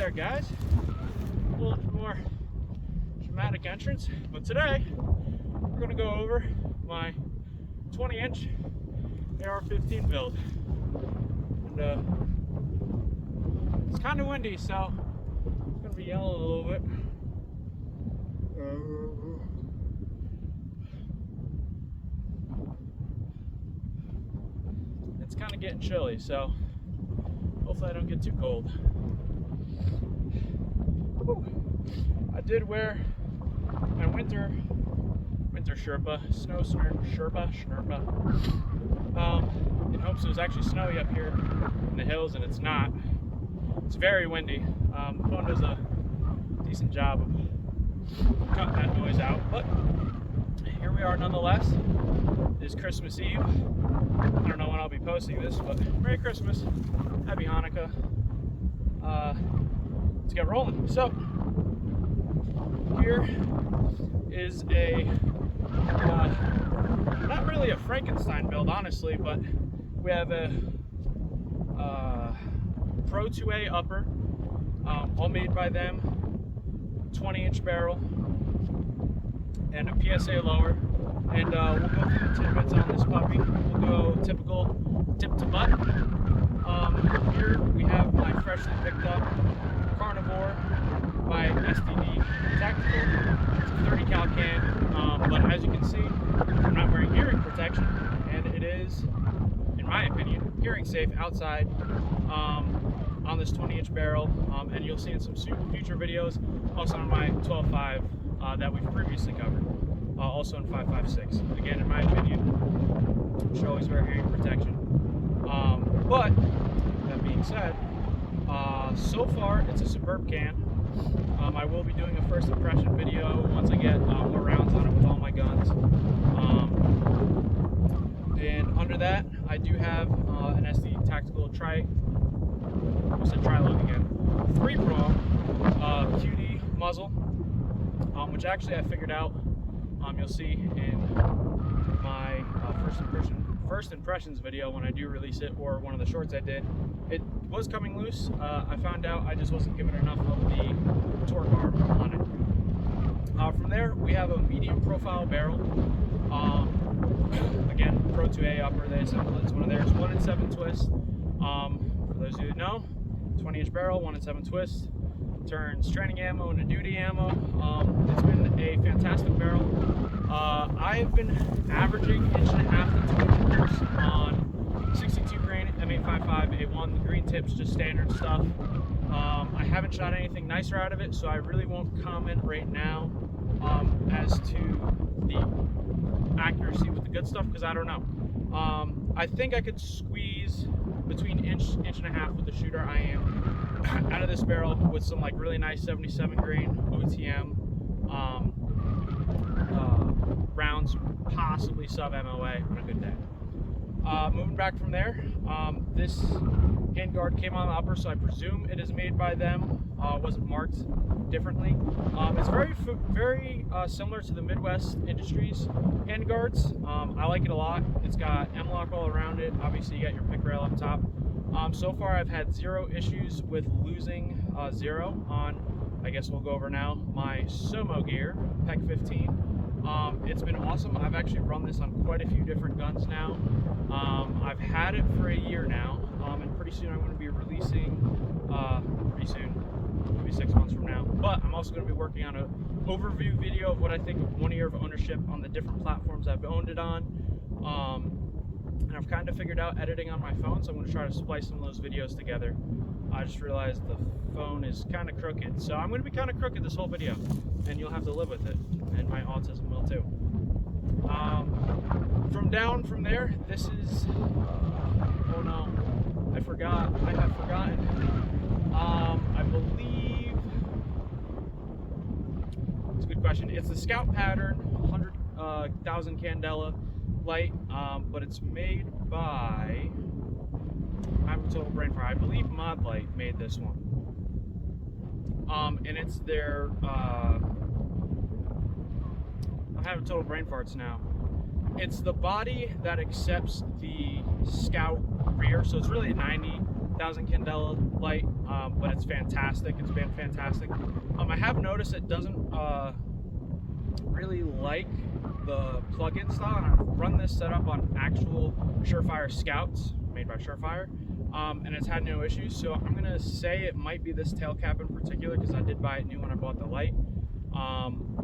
there, guys. A little more dramatic entrance, but today we're going to go over my 20-inch ar15 build. And it's kind of windy, so it's going to be yelling a little bit. It's kind of getting chilly, so hopefully I don't get too cold. Whew. I did wear my winter Sherpa, snow Sherpa, in hopes it was actually snowy up here in the hills, and it's not. It's very windy. The phone does a decent job of cutting that noise out, but here we are nonetheless. It is Christmas Eve. I don't know when I'll be posting this, but Merry Christmas, Happy Hanukkah. Let's get rolling. So here is a not really a Frankenstein build, honestly, but we have a Pro 2A upper, all made by them, 20-inch barrel, and a PSA lower. And we'll go through the tidbits on this puppy. We'll go typical tip to butt. Here we have my freshly picked up Carnivore by STD Tactical. It's a 30 cal can, but as you can see, I'm not wearing hearing protection, and it is, in my opinion, hearing safe outside on this 20-inch barrel, and you'll see in some future videos, also on my 12.5 that we've previously covered. Also in 5.56. Again, in my opinion, should always wear hearing protection. But that being said, so far it's a superb can. I will be doing a first impression video once I get more rounds on it with all my guns. And under that, I do have an SD Tactical tri-lug again, 3-prong QD muzzle, which actually I figured out. You'll see in my first impressions video when I do release it, or one of the shorts I did. It was coming loose. I found out I just wasn't giving enough of the torque arm on it. From there, we have a medium profile barrel. Again, Pro 2A upper. They assembled it. It's one of theirs. 1 in 7 twist. For those of you who know, 20-inch barrel, 1 in 7 twist. Turns training ammo into duty ammo. It's been a fantastic barrel. I've been averaging 1.5 to 2 inches on 62 grain M855 A1. The green tips, just standard stuff. I haven't shot anything nicer out of it, so I really won't comment right now as to the accuracy with the good stuff, because I don't know. I think I could squeeze between inch and a half with the shooter I am out of this barrel with some like really nice 77 grain OTM rounds, possibly sub MOA on a good day. Moving back from there, this handguard came on the upper, so I presume it is made by them. Wasn't marked differently. It's very similar to the Midwest Industries handguards. I like it a lot. It's got M-lock all around it. Obviously, you got your pick rail up top. So far, I've had 0 issues with losing 0 on, I guess we'll go over now, my Somo gear, PEC 15. It's been awesome. I've actually run this on quite a few different guns now. I've had it for a year now, and pretty soon I'm going to be releasing, pretty soon, maybe 6 months from now. But I'm also going to be working on an overview video of what I think of 1 year of ownership on the different platforms I've owned it on. And I've kind of figured out editing on my phone, so I'm going to try to splice some of those videos together. I just realized the phone is kind of crooked, so I'm going to be kind of crooked this whole video, and you'll have to live with it, and my autism will too. From there, this is, oh no, I have forgotten. I believe, it's a good question. It's the Scout Pattern 100,000 Candela light, but it's made by, I have a total brain fire. I believe Mod Light made this one. And it's their, I have total brain farts now. It's the body that accepts the Scout rear, so it's really a 90,000 1000 candela light, but it's fantastic. It's been fantastic. I have noticed it doesn't really like the plug-in style, and I've run this setup on actual Surefire Scouts made by Surefire, and it's had no issues. So I'm gonna say it might be this tail cap in particular, because I did buy it new when I bought the light,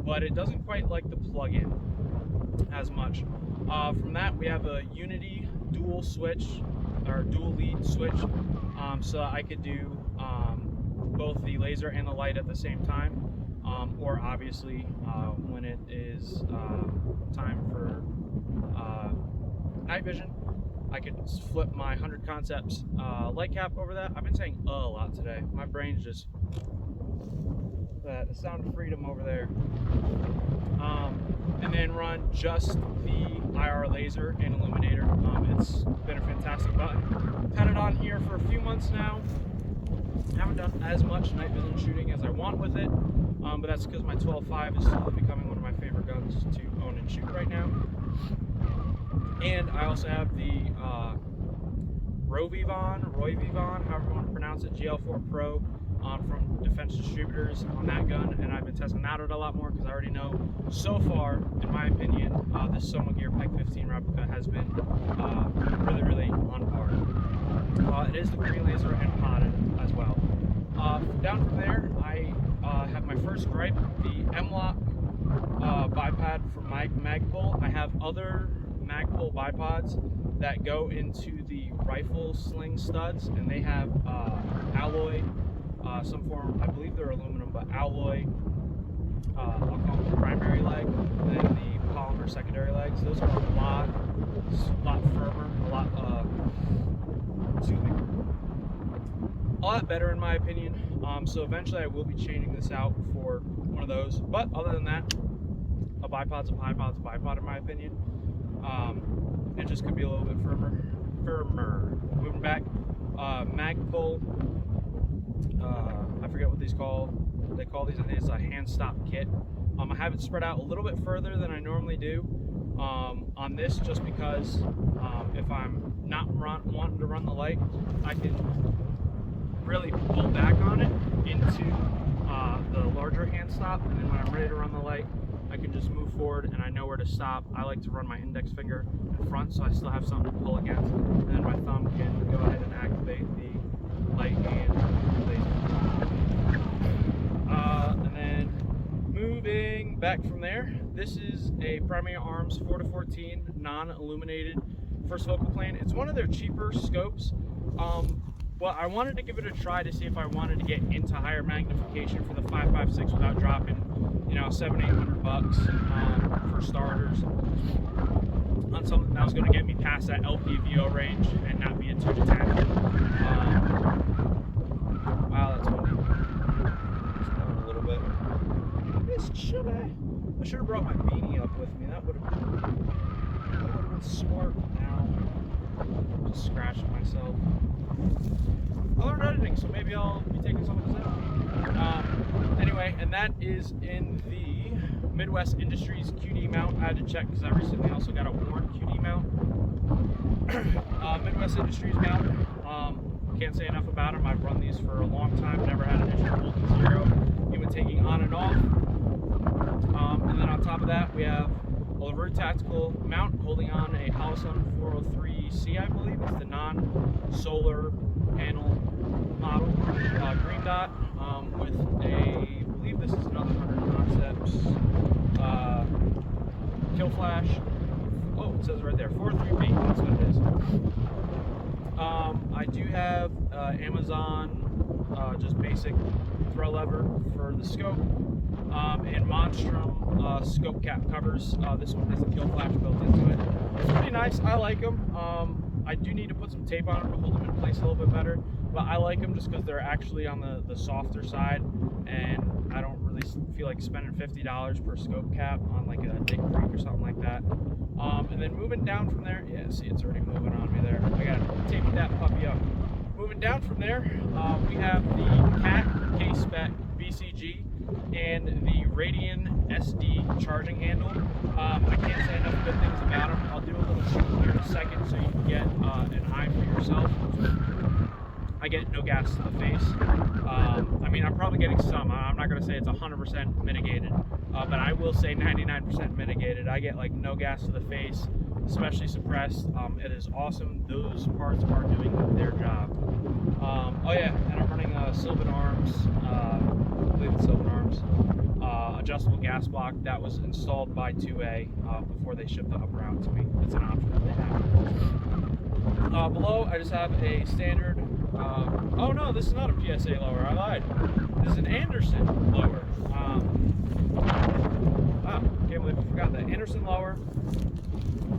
but it doesn't quite like the plug-in as much. From that, we have a Unity dual switch or dual lead switch, so that I could do both the laser and the light at the same time, or obviously when it is time for night vision, I could flip my 100 Concepts light cap over that. I've been saying a lot today. My brain's just the sound of freedom over there. And then run just the IR laser and illuminator. It's been a fantastic button. I've had it on here for a few months now. I haven't done as much night vision shooting as I want with it, but that's because my 12.5 is slowly becoming one of my favorite guns to own and shoot right now. And I also have the Roy Vivon, however you want to pronounce it, GL4 Pro from Defense Distributors on that gun, and I've been testing that out a lot more because I already know so far, in my opinion, this Soma Gear Peg 15 replica has been really on par. It is the green laser and potted as well. Down from there, I have my first gripe, the M-Lock bipod from Magpul. I have other Magpul bipods that go into the rifle sling studs, and they have alloy, some form, I believe they're aluminum, but alloy, I'll call them the primary leg, and then the polymer secondary legs. Those are a lot firmer, a lot better in my opinion. So eventually I will be changing this out for one of those. But other than that, a bipod's a bipod in my opinion. It just could be a little bit firmer. Moving back, Magpul. I forget what they call these. I think it's a hand stop kit. I have it spread out a little bit further than I normally do on this, just because if I'm not wanting to run the light, I can really pull back on it into the larger hand stop, and then when I'm ready to run the light, I can just move forward and I know where to stop. I like to run my index finger in front so I still have something to pull against, and then my thumb can go ahead and activate the light and laser. And then moving back from there, this is a Primary Arms 4-14 non-illuminated first focal plane. It's one of their cheaper scopes. Well, I wanted to give it a try to see if I wanted to get into higher magnification for the 5.56 without dropping, you know, $700-800 for starters on something that was going to get me past that LPVO range and not be a 2 to 10. Wow, that's windy. It's going a little bit. I should have brought my beanie up with me. That would have been smart. Now, just scratching myself. I learned editing, so maybe I'll be taking some of this out. Anyway, and that is in the Midwest Industries QD mount. I had to check because I recently also got a Warren QD mount. Midwest Industries mount. Can't say enough about them. I've run these for a long time, never had an issue holding zero, even taking on and off. And then on top of that, we have a LaRue Tactical mount holding on a Holosun 403C, I believe. It's the non-solar panel model, green dot, with a, I believe this is another 100 Concepts kill flash. Oh, it says right there, 403B, that's what it is. I do have Amazon, just basic throw lever for the scope, and Monstrum scope cap covers. This one has a kill flash built into it. It's pretty nice. I like them. I do need to put some tape on them to hold them in place a little bit better, but I like them just because they're actually on the softer side, and I don't really feel like spending $50 per scope cap on like a Dick Creek or something like that. And then moving down from there, yeah, see, it's already moving on me there. I gotta tape that puppy up. Moving down from there, we have the CAT K-Spec BCG and the Radian SD charging handle. I can't say enough good things about them. I'll do a little shoot here in a second so you can get an eye for yourself. I get no gas to the face. I mean, I'm probably getting some. I'm not going to say it's 100% mitigated, but I will say 99% mitigated. I get like no gas to the face, especially suppressed. It is awesome. Those parts are doing their job. Oh yeah, and I'm running Sylvan Arms, I believe it's Sylvan Arms, adjustable gas block that was installed by 2A before they shipped the upper out to me. It's an option that they have. Below, I just have a standard, oh no, this is not a PSA lower, I lied. This is an Anderson lower. Wow, can't believe I forgot that. Anderson lower.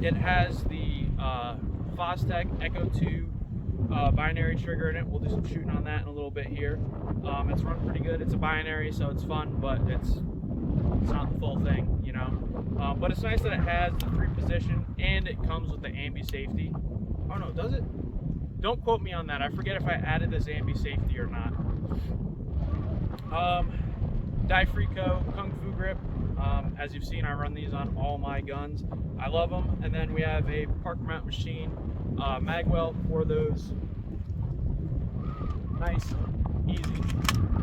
It has the Fostech Echo 2 binary trigger in it. We'll do some shooting on that in a little bit here. It's run pretty good. It's a binary, so it's fun, but it's not the full thing, you know. But it's nice that it has the 3-position and it comes with the ambi safety. Oh no, does it? Don't quote me on that. I forget if I added this ambi safety or not. Di-Frico Kung Fu grip. As you've seen, I run these on all my guns. I love them. And then we have a Parker mount machine mag weld for those nice, easy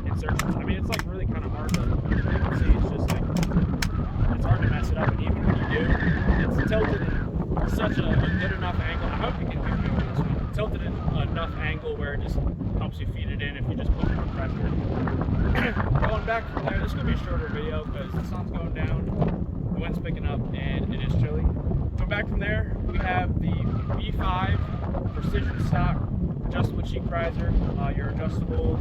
insertions. I mean, it's like really kind of hard to see. It's just like, it's hard to mess it up. And even when you do, it's tilted in such a good enough angle. I hope you can hear me on this one. Tilted in enough angle where it just helps you feed it in if you just put more pressure. Going back from there, this is going to be a shorter video because the sun's going down, the wind's picking up, and it is chilly. Going back from there, we have the B5 precision stock adjustable cheek riser. Your adjustable,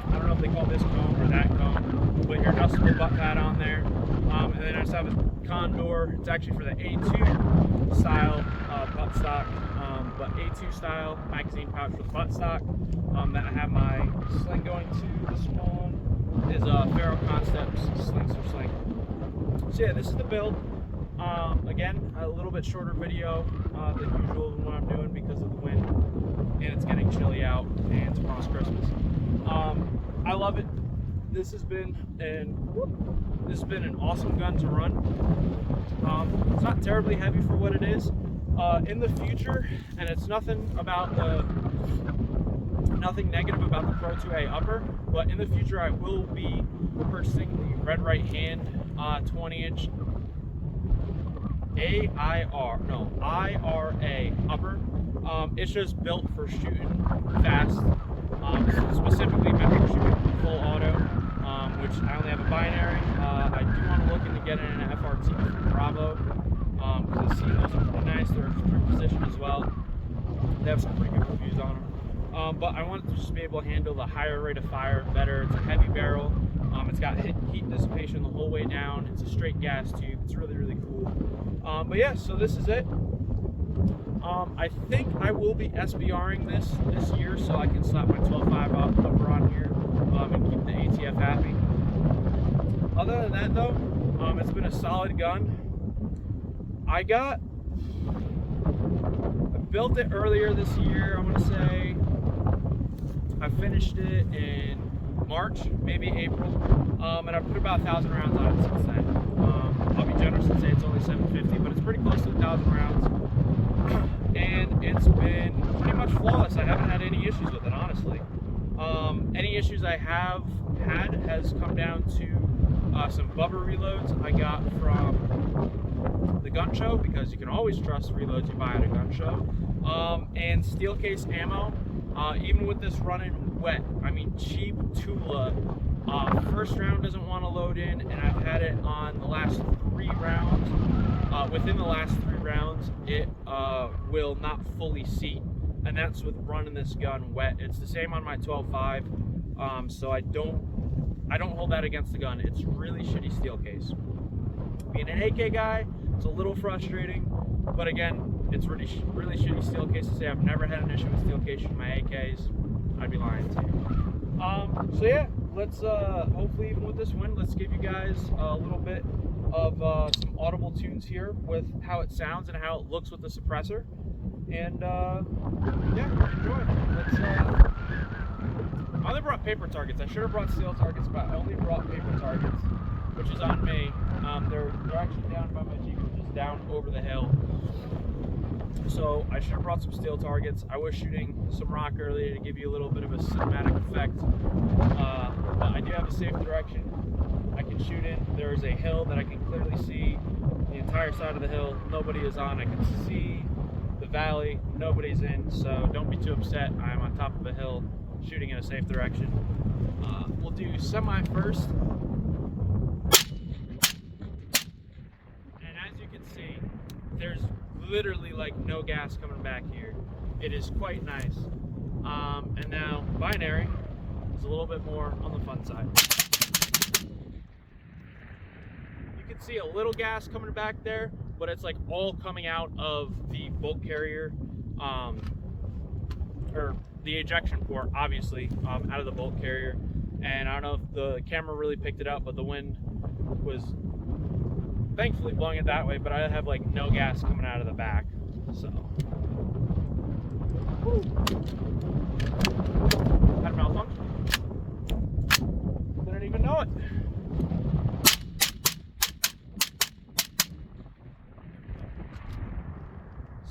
I don't know if they call this cone or that cone, but your adjustable butt pad on there. And then I just have a Condor. It's actually for the A2 style butt stock, but A2 style magazine pouch for the butt stock. That I have my sling going to. This one is Ferro Concepts Slings for Sling. So yeah, this is the build. Again, a little bit shorter video than usual than what I'm doing because of the wind, and it's getting chilly out, and tomorrow's Christmas. I love it. This has been an awesome gun to run. It's not terribly heavy for what it is. In the future, and it's nothing negative about the Pro 2A upper, but in the future I will be purchasing the red right hand 20-inch IRA upper. It's just built for shooting fast, specifically meant for shooting full auto, which I only have a binary. I do want to look into getting an FRT from Bravo, because I've seen those are pretty nice. They're 3-position as well. They have some pretty good reviews on them. But I want it to just be able to handle the higher rate of fire better. It's a heavy barrel. It's got heat dissipation the whole way down. It's a straight gas tube. It's really, really cool. But yeah, so this is it. I think I will be SPRing this year so I can slap my 12.5 upper on here and keep the ATF happy. Other than that though, it's been a solid gun. I built it earlier this year, I'm gonna say. I finished it in March, maybe April, and I've put about 1,000 rounds on it since then. I'll be generous and say it's only 750, but it's pretty close to 1,000 rounds, and it's been pretty much flawless. I haven't had any issues with it, honestly. Any issues I have had has come down to some bubber reloads I got from the gun show, because you can always trust reloads you buy at a gun show, and steel case ammo. Even with this running wet, I mean cheap Tula, first round doesn't want to load in, and I've had it on the last 3 rounds. Within the last 3 rounds, it will not fully seat, and that's with running this gun wet. It's the same on my 12.5, so I don't hold that against the gun. It's really shitty steel case. Being an AK guy, it's a little frustrating, but again, it's really shitty steel case to say I've never had an issue with steel case in my AKs. I'd be lying to you. So yeah, let's hopefully even with this wind, let's give you guys a little bit of some audible tunes here with how it sounds and how it looks with the suppressor. And yeah, enjoy. I only brought paper targets. I should have brought steel targets, but I only brought paper targets, which is on me. They're actually down by my Jeep, which is down over the hill. So I should have brought some steel targets. I was shooting some rock earlier to give you a little bit of a cinematic effect. But I do have a safe direction I can shoot in. There is a hill that I can clearly see the entire side of the hill. Nobody is on. I can see the valley. Nobody's in. So don't be too upset. I'm on top of a hill shooting in a safe direction. We'll do semi first. And as you can see, there's literally like no gas coming back here. It is quite nice. And now binary is a little bit more on the fun side. You can see a little gas coming back there, but it's like all coming out of the bolt carrier, or the ejection port, obviously, out of the bolt carrier. And I don't know if the camera really picked it up, but the wind was thankfully blowing it that way, but I have like no gas coming out of the back. So had a malfunction. Didn't even know it.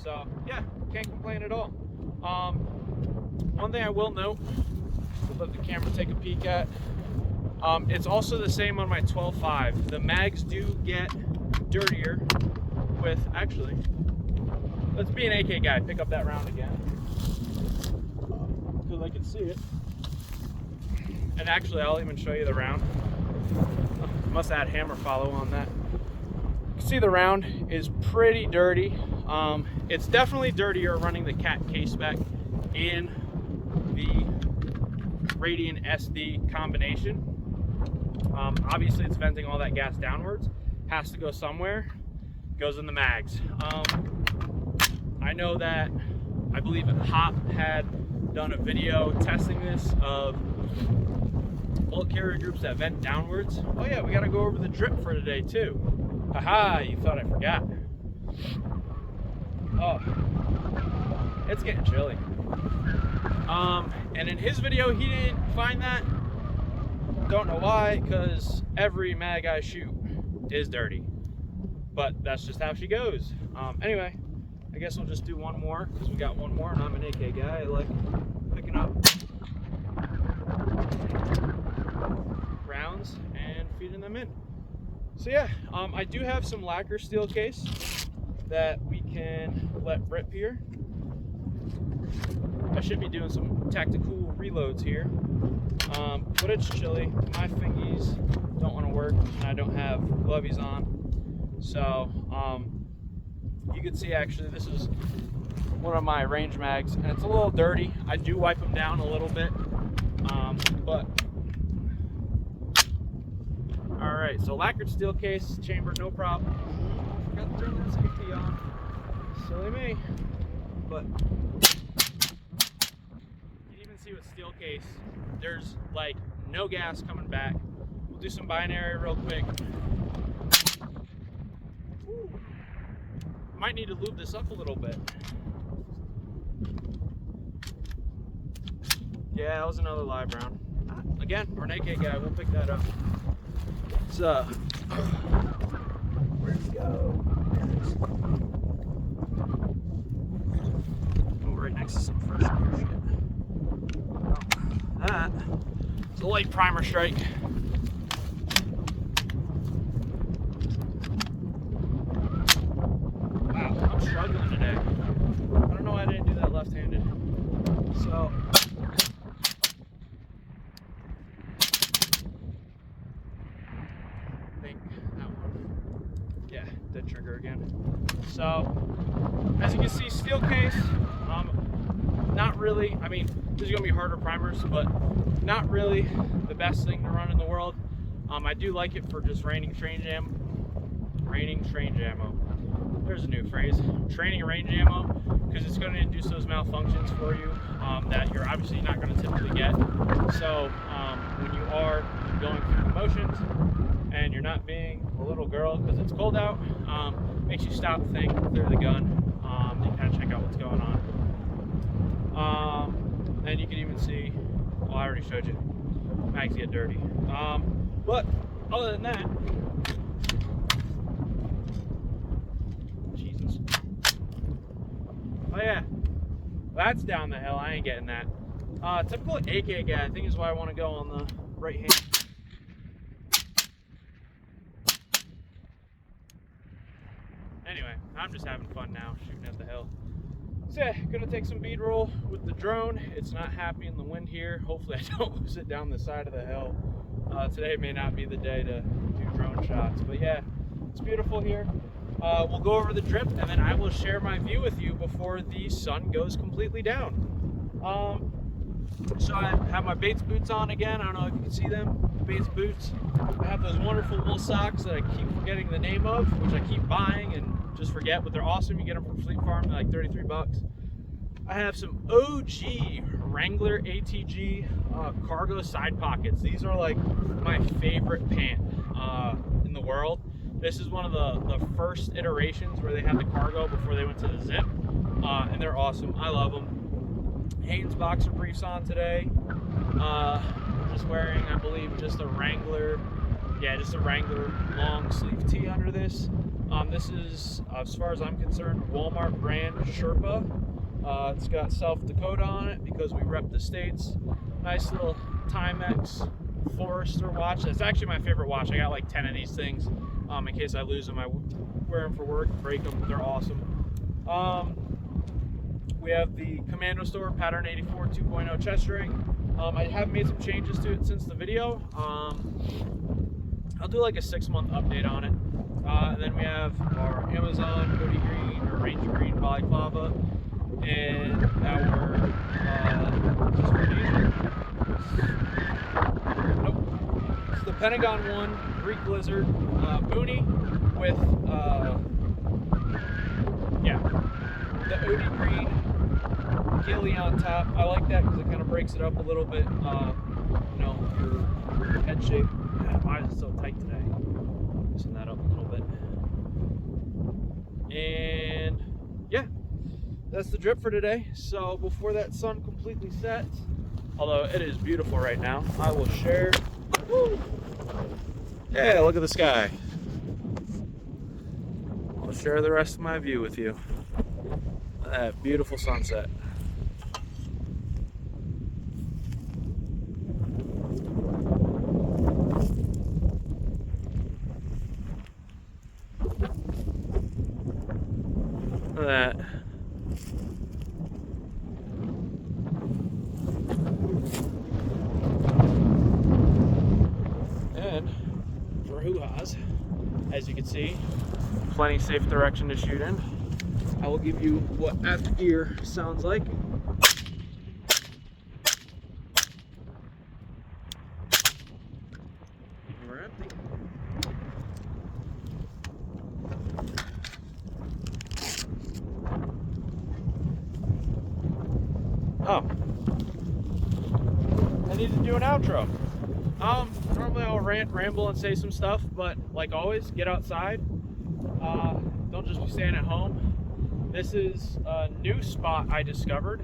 So yeah, can't complain at all. One thing I will note, we'll let the camera take a peek at. It's also the same on my 12.5. The mags do get dirtier with, actually, let's be an AK guy, pick up that round again, because I can see it. And actually, I'll even show you the round. Must add hammer follow on that. You can see the round is pretty dirty. It's definitely dirtier running the Cat K-Spec in the Radian SD combination. Obviously it's venting all that gas downwards, has to go somewhere, goes in the mags. I know that, I believe Hop had done a video testing this of bolt carrier groups that vent downwards. Oh yeah, we gotta go over the drip for today too. Haha, you thought I forgot. Oh, it's getting chilly. And in his video, he didn't find that. Don't know why, because every mag I shoot is dirty. But that's just how she goes. Anyway, I guess we'll just do one more, because we got one more, and I'm an AK guy. I like picking up rounds and feeding them in. So yeah, I do have some lacquer steel case that we can let rip here. I should be doing some tactical reloads here, but it's chilly. My fingies don't want to work, and I don't have glovies on. So you can see actually this is one of my range mags, and it's a little dirty. I do wipe them down a little bit, but all right. So lacquered steel case, chamber, no problem. Forgot to turn that safety on. Silly me, but. With steel case, there's like no gas coming back. We'll do some binary real quick. Ooh. Might need to lube this up a little bit. Yeah, that was another live round. Again, we're an AK guy, we'll pick that up. So where'd it go? Oh, right next to some fresh shit. That is a light primer strike. Wow, I'm struggling today. I don't know why I didn't do that left-handed. So I think that one, yeah, did trigger again. So as you can see, steel case, not really, I mean, there's gonna be harder primers, but not really the best thing to run in the world. I do like it for just raining range ammo. There's a new phrase. Training range ammo, because it's gonna induce those malfunctions for you that you're obviously not gonna typically get. So when you are going through the motions and you're not being a little girl because it's cold out, makes you stop, think, clear the gun, and kind of check out what's going on. And you can even see, well, I already showed you, mags get dirty. But other than that, Jesus. Oh yeah, that's down the hill. I ain't getting that. Typical AK guy, I think, is why I want to go on the right hand. Anyway, I'm just having fun now, shooting at the hill. So yeah, gonna take some B-roll with the drone. It's not happy in the wind here. Hopefully I don't lose it down the side of the hill. Today may not be the day to do drone shots, but yeah, it's beautiful here. We'll go over the drip, and then I will share my view with you before the sun goes completely down. So I have my Bates boots on again. I don't know if you can see them, Bates boots. I have those wonderful wool socks that I keep forgetting the name of, which I keep buying and just forget, but they're awesome. You get them from Fleet Farm, they're like 33 bucks. I have some OG Wrangler ATG cargo side pockets. These are like my favorite pant in the world. This is one of the first iterations where they had the cargo before they went to the zip, and they're awesome. I love them. Hanes boxer briefs on today. Just wearing, I believe, just a Wrangler, just a Wrangler long sleeve tee under this. This is, as far as I'm concerned, Walmart brand Sherpa. It's got South Dakota on it because we rep the states. Nice little Timex Forester watch. That's actually my favorite watch. I got like 10 of these things in case I lose them. I wear them for work, break them. They're awesome. We have the Commando Store Pattern 84 2.0 chest ring. I have made some changes to it since the video. I'll do like a 6-month update on it. And then we have our Amazon Cody Green or Ranger Green balaclava, and our it's the Pentagon One Greek Lizard boonie with the OD Green ghillie on top. I like that because it kind of breaks it up a little bit. You know, your head shape. Why is it so tight today? Loosen that up a little bit. And yeah, that's the drip for today. So before that sun completely sets, although it is beautiful right now, I will share. Woo! Yeah, look at the sky. I'll share the rest of my view with you. That beautiful sunset. Look at that. And for hoo-ha's, as you can see, plenty safe direction to shoot in. I will give you what at the ear sounds like. We're empty. Oh, I need to do an outro. Normally I'll ramble and say some stuff, but like always, get outside. Don't just be staying at home. This is a new spot I discovered.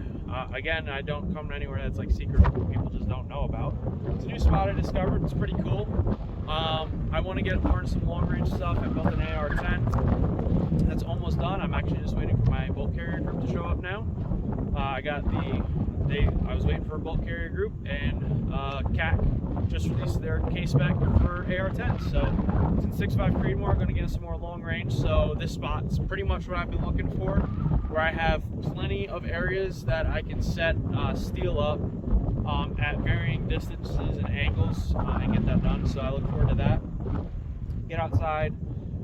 Again, I don't come to anywhere that's like secret people just don't know about. It's a new spot I discovered. It's pretty cool. I want to learn some long range stuff. I built an AR-10. That's almost done. I'm actually just waiting for my bolt carrier group to show up now. I was waiting for a bolt carrier group, and CAC just released their K-spec for AR-10. So it's in 6.5 Creedmoor. I'm going to get some more long range. So this spot's pretty much what I've been looking for, where I have plenty of areas that I can set steel up at varying distances and angles and get that done. So I look forward to that. Get outside,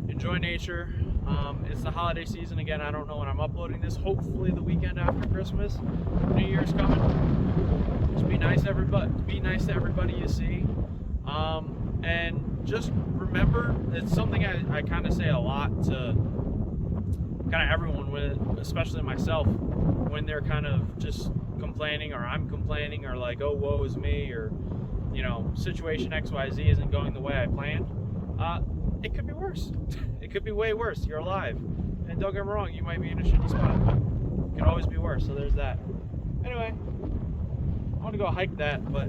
enjoy nature. It's the holiday season again. I don't know when I'm uploading this. Hopefully the weekend after Christmas. New Year's coming. Just be nice to everybody you see. And just remember, it's something I kind of say a lot to kind of everyone, especially myself, when they're kind of just complaining, or I'm complaining, or like, oh, woe is me, or, you know, situation XYZ isn't going the way I planned. It could be worse. It could be way worse. You're alive. And don't get me wrong, you might be in a shitty spot, but it could always be worse. So there's that. Anyway, I want to go hike that, but